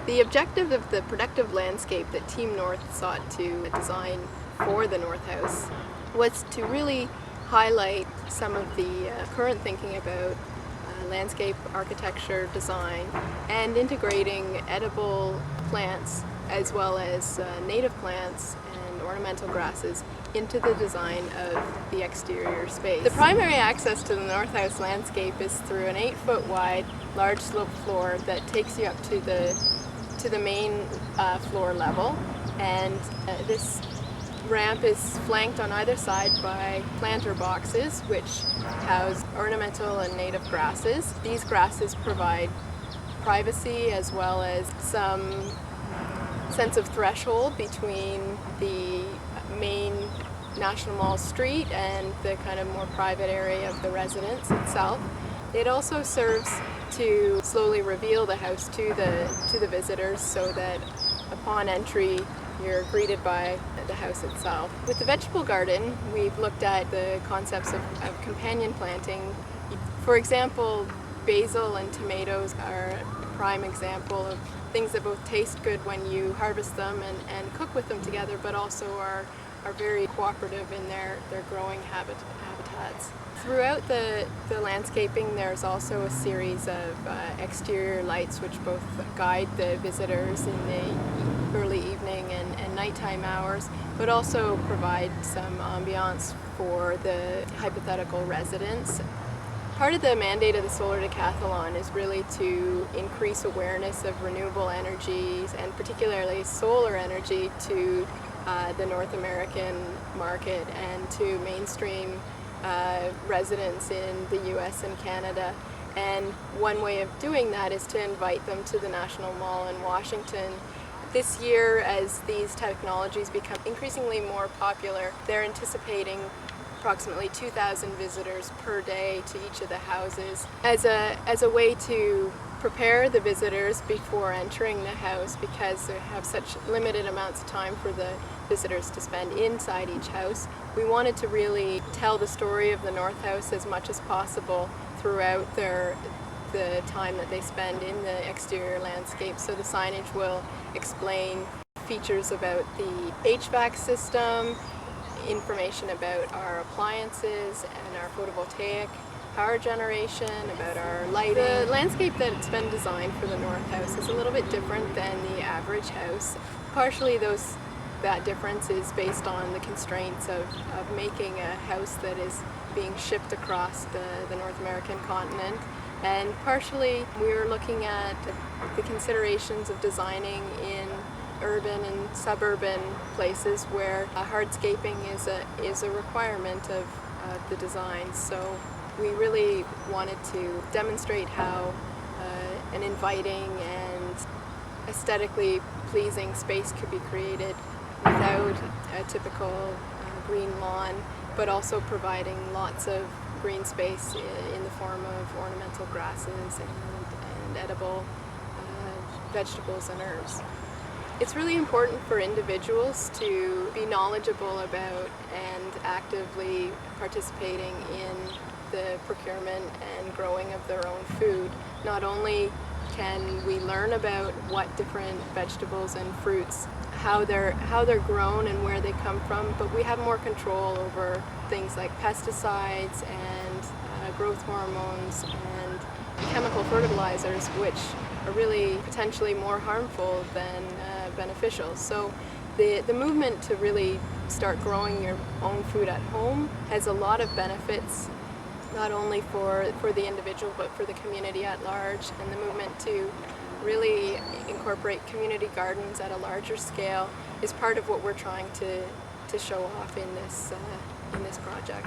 The objective of the productive landscape that Team North sought to design for the North House was to really highlight some of the current thinking about landscape architecture design and integrating edible plants as well as native plants and ornamental grasses into the design of the exterior space. The primary access to the North House landscape is through an 8-foot wide large slope floor that takes you up to the main floor level, and this ramp is flanked on either side by planter boxes which house ornamental and native grasses. These grasses provide privacy as well as some sense of threshold between the main National Mall street and the kind of more private area of the residence itself. It also serves to slowly reveal the house to the visitors so that upon entry you're greeted by the house itself. With the vegetable garden, we've looked at the concepts of companion planting. For example, basil and tomatoes are a prime example of things that both taste good when you harvest them and cook with them together, but also are very cooperative in their growing habitats. Throughout the landscaping, there's also a series of exterior lights which both guide the visitors in the early evening and nighttime hours, but also provide some ambiance for the hypothetical residents. Part of the mandate of the Solar Decathlon is really to increase awareness of renewable energies and particularly solar energy to the North American market and to mainstream residents in the US and Canada. And one way of doing that is to invite them to the National Mall in Washington. This year, as these technologies become increasingly more popular, they're anticipating approximately 2,000 visitors per day to each of the houses as a way to prepare the visitors before entering the house, because they have such limited amounts of time for the visitors to spend inside each house. We wanted to really tell the story of the North House as much as possible throughout the time that they spend in the exterior landscape. So the signage will explain features about the HVAC system, information about our appliances and our photovoltaic power generation, about our lighting. The landscape that's been designed for the North House is a little bit different than the average house. Partially that difference is based on the constraints of making a house that is being shipped across the North American continent, and partially we're looking at the considerations of designing in urban and suburban places where hardscaping is a requirement of the design. So we really wanted to demonstrate how an inviting and aesthetically pleasing space could be created without a typical green lawn, but also providing lots of green space in the form of ornamental grasses and edible vegetables and herbs. It's really important for individuals to be knowledgeable about and actively participating in the procurement and growing of their own food. Not only can we learn about what different vegetables and fruits, how they're grown and where they come from, but we have more control over things like pesticides and growth hormones and chemical fertilizers, which are really potentially more harmful than beneficial. So the movement to really start growing your own food at home has a lot of benefits, not only for the individual but for the community at large, and the movement to really incorporate community gardens at a larger scale is part of what we're trying to show off in this project.